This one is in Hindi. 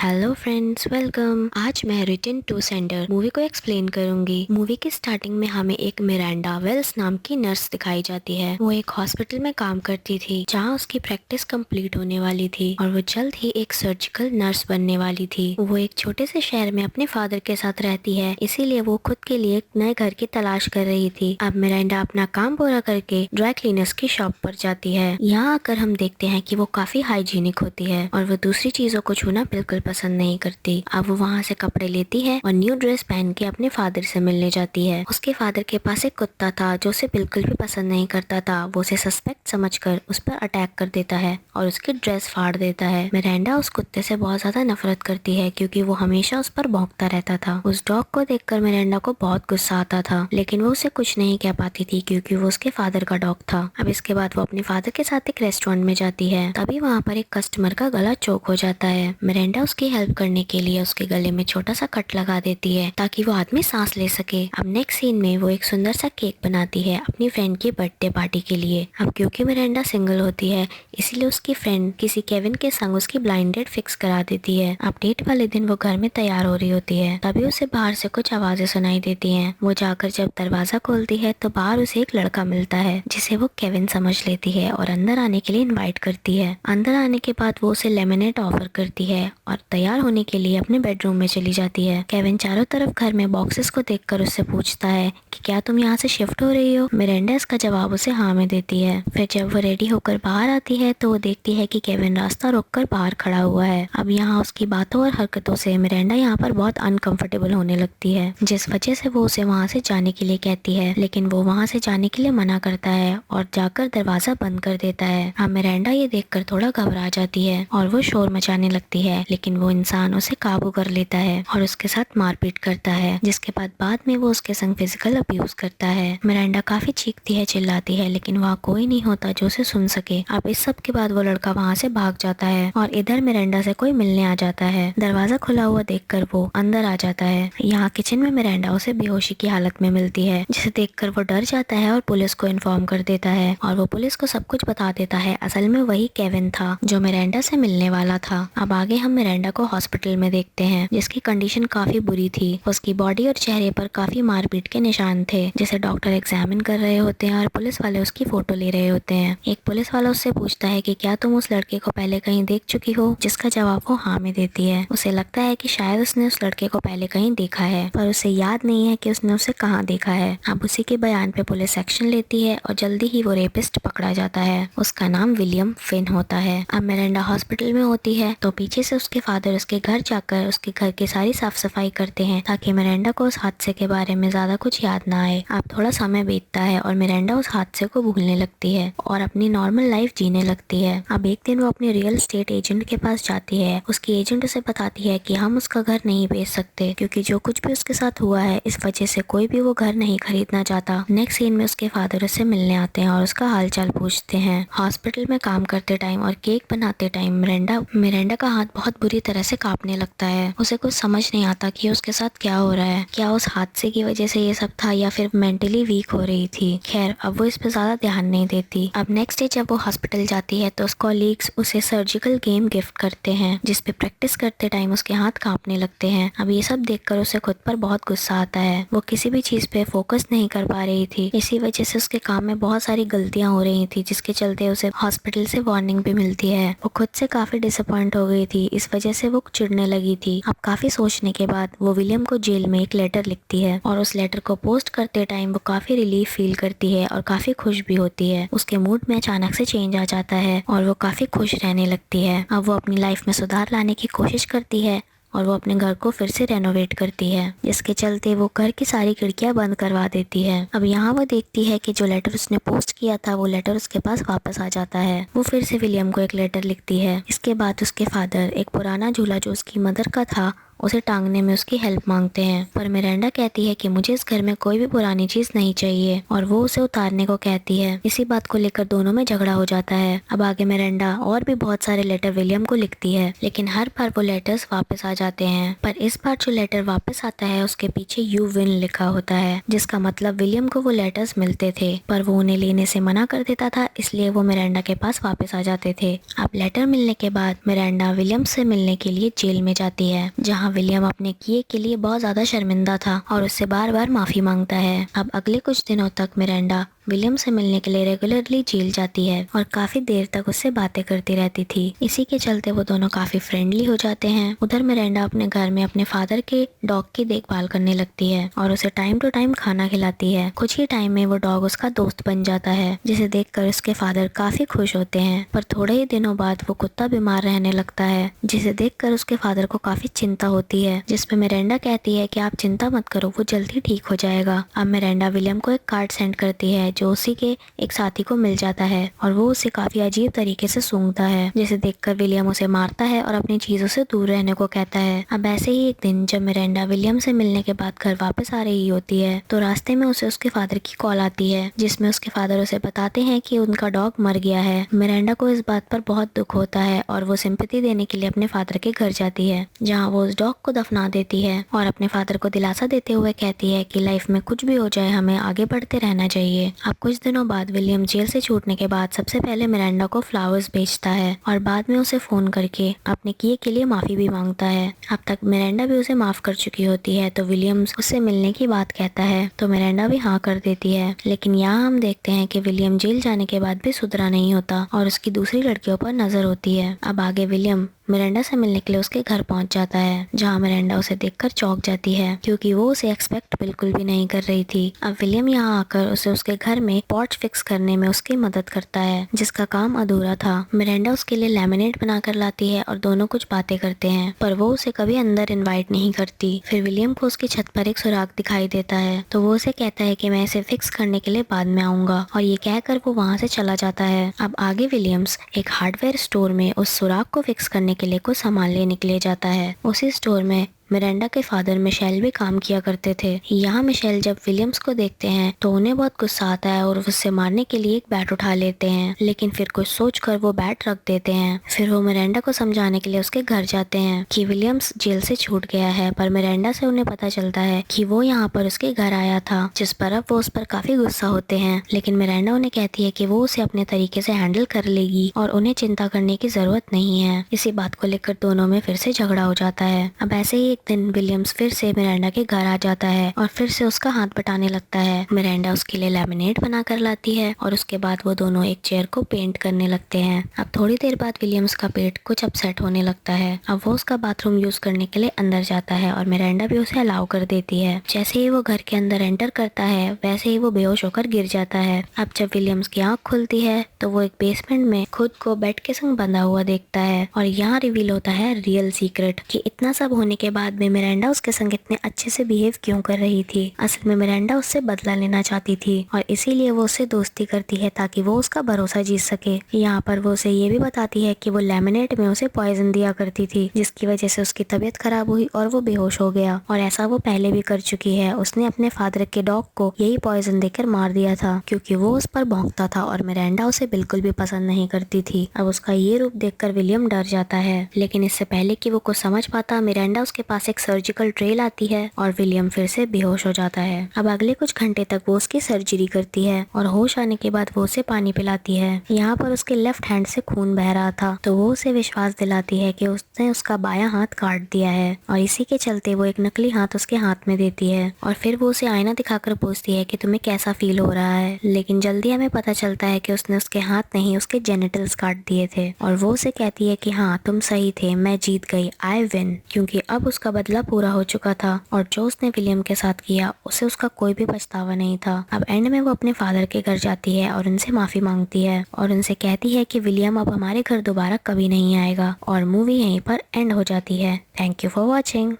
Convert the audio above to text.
Hello friends, welcome. आज मैं रिटर्न टू सेंडर मूवी को एक्सप्लेन करूंगी। मूवी की स्टार्टिंग में हमें एक मिरांडा वेल्स नाम की नर्स दिखाई जाती है। वो एक हॉस्पिटल में काम करती थी जहां उसकी प्रैक्टिस कंप्लीट होने वाली थी और वो जल्द ही एक सर्जिकल नर्स बनने वाली थी। वो एक छोटे से शहर में अपने फादर के साथ रहती है, इसीलिए वो खुद के लिए एक नए घर की तलाश कर रही थी। अब मिरांडा अपना काम पूरा करके ड्राई क्लीनर्स की शॉप पर जाती है। यहाँ आकर हम देखते हैं कि वो काफी हाइजीनिक होती है और वो दूसरी चीजों को छूना बिल्कुल पसंद नहीं करती। अब वो वहाँ से कपड़े लेती है और न्यू ड्रेस पहन के अपने फादर से मिलने जाती है। उसके फादर के पास एक कुत्ता था जो उसे बिल्कुल भी पसंद नहीं करता था। वो उसे सस्पेक्ट समझकर उस पर अटैक कर देता है और उसकी ड्रेस फाड़ देता है। मिरांडा उस कुत्ते से बहुत ज्यादा नफरत करती है क्योंकि वो हमेशा उस पर भौंकता रहता था। उस डॉग को देखकर मिरांडा को बहुत गुस्सा आता था, लेकिन वो उसे कुछ नहीं कह पाती थी क्योंकि वो उसके फादर का डॉग था। अब इसके बाद वो अपने फादर के साथ एक रेस्टोरेंट में जाती है। तभी वहाँ पर एक कस्टमर का गला चोक हो जाता है। मिरांडा उसकी हेल्प करने के लिए उसके गले में छोटा सा कट लगा देती है ताकि वो आदमी सांस ले सके। अब नेक्स्ट सीन में वो एक सुंदर सा केक बनाती है अपनी फ्रेंड की बर्थडे पार्टी के लिए। अब क्योंकि मिरांडा सिंगल होती है, इसीलिए उसकी फ्रेंड किसी केविन के संग उसकी ब्लाइंड डेट फिक्स करा देती है। अब डेट वाले दिन वो घर में तैयार हो रही होती है, तभी उसे बाहर से कुछ आवाजें सुनाई देती हैं। वो जाकर जब दरवाजा खोलती है तो बाहर उसे एक लड़का मिलता है जिसे वो केविन समझ लेती है और अंदर आने के लिए इनवाइट करती है। अंदर आने के बाद वो उसे लेमनेट ऑफर करती है और तैयार होने के लिए अपने बेडरूम में चली जाती है। केविन चारों तरफ घर में बॉक्सेस को देखकर उससे पूछता है कि क्या तुम यहाँ से शिफ्ट हो रही हो। मिरांडा इसका जवाब उसे हाँ में देती है। फिर जब वो रेडी होकर बाहर आती है तो वो देखती है कि केविन रास्ता रोककर बाहर खड़ा हुआ है। अब यहाँ उसकी बातों और हरकतों से मिरांडा यहाँ पर बहुत अनकंफर्टेबल होने लगती है, जिस वजह से वो उसे वहाँ से जाने के लिए कहती है, लेकिन वो वहाँ से जाने के लिए मना करता है और जाकर दरवाजा बंद कर देता है। अब मिरांडा ये देखकर थोड़ा घबरा जाती है और वो शोर मचाने लगती है, लेकिन वो इंसान उसे काबू कर लेता है और उसके साथ मारपीट करता है, जिसके बाद में वो उसके संग फिजिकल अब्यूज करता है। मिरांडा काफी चीखती है, चिल्लाती है, लेकिन वहाँ कोई नहीं होता जो उसे सुन सके। अब इस सब के बाद वो लड़का वहाँ से भाग जाता है और इधर मिरांडा से कोई मिलने आ जाता है। दरवाजा खुला हुआ देखकर वो अंदर आ जाता है। यहाँ किचन में मिरांडा उसे बेहोशी की हालत में मिलती है, जिसे देखकर वो डर जाता है और पुलिस को इन्फॉर्म कर देता है और वो पुलिस को सब कुछ बता देता है। असल में वही केविन था जो मिरांडा से मिलने वाला था। अब आगे हम मिरांडा को हॉस्पिटल में देखते हैं, जिसकी कंडीशन काफी बुरी थी। उसकी बॉडी और चेहरे पर काफी मारपीट के निशान थे, जिसे डॉक्टर एग्जामिन कर रहे होते हैं और पुलिस वाले उसकी फोटो ले रहे होते हैं। एक पुलिस वाला उससे पूछता है कि क्या तुम उस लड़के को पहले कहीं देख चुकी हो, जिसका जवाब वो हाँ में देती है। उसे लगता है कि शायद उसने उस लड़के को पहले कहीं देखा है, पर उसे याद नहीं है कि उसने उसे कहाँ देखा है। अब उसी के बयान पे पुलिस एक्शन लेती है और जल्दी ही वो रेपिस्ट पकड़ा जाता है। उसका नाम विलियम फिन होता है। अब मिरांडा हॉस्पिटल में होती है तो पीछे से उसके फादर उसके घर जाकर उसके घर की सारी साफ सफाई करते हैं ताकि मिरांडा को उस हादसे के बारे में ज्यादा कुछ याद ना आए। अब थोड़ा समय बीतता है और मिरांडा उस हादसे को भूलने लगती है और अपनी नॉर्मल लाइफ जीने लगती है। अब एक दिन वो अपने रियल एस्टेट एजेंट के पास जाती है। उसकी एजेंट उसे बताती है कि हम उसका घर नहीं बेच सकते क्योंकि जो कुछ भी उसके साथ हुआ है इस वजह से कोई भी वो घर नहीं खरीदना चाहता। नेक्स्ट सीन में उसके फादर उससे मिलने आते हैं और उसका हालचाल पूछते हैं। हॉस्पिटल में काम करते टाइम और केक बनाते टाइम मिरांडा का हाथ बहुत बुरी तरह से कांपने लगता है। उसे कुछ समझ नहीं आता कि उसके साथ क्या हो रहा है। क्या उस हादसे की वजह से ये सब था या फिर मेंटली वीक हो रही थी। खैर, अब वो इस पे ज्यादा ध्यान नहीं देती। अब नेक्स्ट डे जब वो हॉस्पिटल जाती है तो उसके कॉलीग्स उसे सर्जिकल गेम गिफ्ट करते हैं, जिसपे प्रैक्टिस करते टाइम उसके हाथ कांपने लगते हैं। अब ये सब देखकर उसे खुद पर बहुत गुस्सा आता है। वो किसी भी चीज पे फोकस नहीं कर पा रही थी, इसी वजह से उसके काम में बहुत सारी गलतियां हो रही थी, जिसके चलते उसे हॉस्पिटल से वार्निंग भी मिलती है। वो खुद से काफी डिसअपॉइंट हो गई थी, इस वजह से वो चिढ़ने लगी थी। अब काफी सोचने के बाद वो विलियम को जेल में एक लेटर लिखती है और उस लेटर को पोस्ट करते टाइम वो काफी रिलीफ फील करती है और काफी खुश भी होती है। उसके मूड में अचानक से चेंज आ जाता है और वो काफी खुश रहने लगती है। अब वो अपनी लाइफ में सुधार लाने की कोशिश करती है और वो अपने घर को फिर से रेनोवेट करती है, जिसके चलते वो घर की सारी खिड़कियां बंद करवा देती है। अब यहाँ वो देखती है कि जो लेटर उसने पोस्ट किया था वो लेटर उसके पास वापस आ जाता है। वो फिर से विलियम को एक लेटर लिखती है। इसके बाद उसके फादर एक पुराना झूला जो उसकी मदर का था उसे टांगने में उसकी हेल्प मांगते हैं, पर मिरांडा कहती है कि मुझे इस घर में कोई भी पुरानी चीज नहीं चाहिए और वो उसे उतारने को कहती है। इसी बात को लेकर दोनों में झगड़ा हो जाता है। अब आगे मिरांडा और भी बहुत सारे लेटर विलियम को लिखती है, लेकिन हर बार वो लेटर्स वापस आ जाते हैं। पर इस बार जो लेटर वापस आता है उसके पीछे यू विन लिखा होता है, जिसका मतलब विलियम को वो लेटर्स मिलते थे, पर वो उन्हें लेने से मना कर देता था, इसलिए वो मिरांडा के पास वापस आ जाते थे। अब लेटर मिलने के बाद मिरांडा विलियम से मिलने के लिए जेल में जाती है, जहाँ विलियम अपने किए के लिए बहुत ज्यादा शर्मिंदा था और उससे बार बार माफी मांगता है। अब अगले कुछ दिनों तक मिरांडा विलियम से मिलने के लिए रेगुलरली जेल जाती है और काफी देर तक उससे बातें करती रहती थी। इसी के चलते वो दोनों काफी फ्रेंडली हो जाते हैं। उधर मिरांडा अपने घर में अपने फादर के डॉग की देखभाल करने लगती है और उसे टाइम टू टाइम खाना खिलाती है। कुछ ही टाइम में वो डॉग उसका दोस्त बन जाता है, जिसे देखकर उसके फादर काफी खुश होते हैं। पर थोड़े ही दिनों बाद वो कुत्ता बीमार रहने लगता है, जिसे देखकर उसके फादर को काफी चिंता होती है, जिसपे मिरांडा कहती है कि आप चिंता मत करो, वो जल्दी ठीक हो जाएगा। अब मिरांडा विलियम को एक कार्ड सेंड करती है जो उसी के एक साथी को मिल जाता है और वो उसे काफी अजीब तरीके से सूंघता है, जिसे देखकर विलियम उसे मारता है और अपनी चीजों से दूर रहने को कहता है। अब ऐसे ही एक दिन जब मिरांडा विलियम से मिलने के बाद घर वापस आ रही होती है तो रास्ते में उसे उसके फादर की कॉल आती है, जिसमें उसके फादर उसे बताते हैं कि उनका डॉग मर गया है। मिरांडा को इस बात पर बहुत दुख होता है और वो सिंपैथी देने के लिए अपने फादर के घर जाती है, जहाँ वो उस डॉग को दफना देती है और अपने फादर को दिलासा देते हुए कहती है कि लाइफ में कुछ भी हो जाए हमें आगे बढ़ते रहना चाहिए। अब कुछ दिनों बाद विलियम जेल से छूटने के बाद सबसे पहले मिरांडा को फ्लावर्स बेचता है और बाद में उसे फोन करके अपने किए के लिए माफी भी मांगता है। अब तक मिरांडा भी उसे माफ कर चुकी होती है तो विलियम्स उससे मिलने की बात कहता है तो मिरांडा भी हाँ कर देती है। लेकिन यहाँ हम देखते हैं कि विलियम जेल जाने के बाद भी सुधरा नहीं होता और उसकी दूसरी लड़कियों पर नजर होती है। अब आगे विलियम मिरांडा से मिलने के लिए उसके घर पहुंच जाता है, जहां मिरांडा उसे देखकर चौंक जाती है क्योंकि वो उसे एक्सपेक्ट बिल्कुल भी नहीं कर रही थी। अब विलियम यहाँ आकर उसे उसके घर में पॉर्च फिक्स करने में उसकी मदद करता है, जिसका काम अधूरा था। मिरांडा उसके लिए लेमिनेट बनाकर लाती है और दोनों कुछ बातें करते हैं, पर वो उसे कभी अंदर इन्वाइट नहीं करती। फिर विलियम को उसकी छत पर एक सुराग दिखाई देता है तो वो उसे कहता है कि मैं इसे फिक्स करने के लिए बाद में आऊंगा और ये कहकर वो वहाँ से चला जाता है। अब आगे विलियम्स एक हार्डवेयर स्टोर में उस सुराग को फिक्स करने के लिए कुछ सामान लेने के लिए जाता है। उसी स्टोर में मिरांडा के फादर मिशेल भी काम किया करते थे। यहाँ मिशेल जब विलियम्स को देखते हैं तो उन्हें बहुत गुस्सा आता है और उससे मारने के लिए एक बैट उठा लेते हैं, लेकिन फिर कुछ सोचकर वो बैट रख देते हैं। फिर वो मिरांडा को समझाने के लिए उसके घर जाते हैं कि विलियम्स जेल से छूट गया है, पर मिरांडा से उन्हें पता चलता है कि वो यहाँ पर उसके घर आया था, जिस पर अब वो उस पर काफी गुस्सा होते हैं। लेकिन मिरांडा उन्हें कहती है कि वो उसे अपने तरीके से हैंडल कर लेगी और उन्हें चिंता करने की जरूरत नहीं है। इसी बात को लेकर दोनों में फिर से झगड़ा हो जाता है। अब ऐसे ही दिन विलियम्स फिर से मिरांडा के घर आ जाता है और फिर से उसका हाथ बटाने लगता है। मिरांडा उसके लिए लेमिनेट बना कर लाती है और उसके बाद वो दोनों एक चेयर को पेंट करने लगते हैं। अब थोड़ी देर बाद विलियम्स का पेट कुछ अपसेट होने लगता है। अब वो उसका बाथरूम यूज करने के लिए अंदर जाता है और मिरांडा भी उसे अलाउ कर देती है। जैसे ही वो घर के अंदर एंटर करता है वैसे ही वो बेहोश होकर गिर जाता है। अब जब विलियम्स की आंख खुलती है तो वो एक बेसमेंट में खुद को बेड के संग बंधा हुआ देखता है और यहाँ रिवील होता है रियल सीक्रेट कि इतना सब होने के बाद भी मिरांडा उसके संग इतने अच्छे से बिहेव क्यों कर रही थी। असल में मिरांडा उससे बदला लेना चाहती थी और इसीलिए वो उससे दोस्ती करती है ताकि वो उसका भरोसा जीत सके। यहाँ पर वो उसे ये भी बताती है कि वो लेमिनेट में उसे पॉइजन दिया करती थी, जिसकी वजह से उसकी तबीयत खराब हुई और वो बेहोश हो गया, और ऐसा वो पहले भी कर चुकी है। उसने अपने फादर के डॉग को यही पॉइजन देकर मार दिया था क्योंकि वो उस पर भौंकता था और मिरांडा उसे बिल्कुल भी पसंद नहीं करती थी। अब उसका ये रूप देखकर विलियम डर जाता है, लेकिन इससे पहले कि वो कुछ समझ पाता मिरांडा उसके पास एक सर्जिकल ट्रेल आती है और विलियम फिर से बेहोश हो जाता है। अब अगले कुछ घंटे तक वो उसकी सर्जरी करती है और होश आने के बाद वो उसे पानी पिलाती है। यहाँ पर उसके लेफ्ट हैंड से खून बह रहा था तो वो उसे विश्वास दिलाती है कि उसने उसका बायां हाथ काट दिया है और इसी के चलते वो एक नकली हाथ उसके हाथ में देती है और फिर वो उसे आईना दिखाकर पूछती है कि तुम्हें कैसा फील हो रहा है। लेकिन जल्दी हमें पता चलता है कि उसने उसके हाथ नहीं उसके जेनिटल्स काट दिए थे और वो उसे कहती है कि हाँ तुम सही थे, मैं जीत गई, आई विन, क्योंकि अब उसका बदला पूरा हो चुका था और जो उसने विलियम के साथ किया उसे उसका कोई भी पछतावा नहीं था। अब एंड में वो अपने फादर के घर जाती है और उनसे माफी मांगती है और उनसे कहती है कि विलियम अब हमारे घर दोबारा कभी नहीं आएगा और मूवी यहीं पर एंड हो जाती है। Thank you for watching.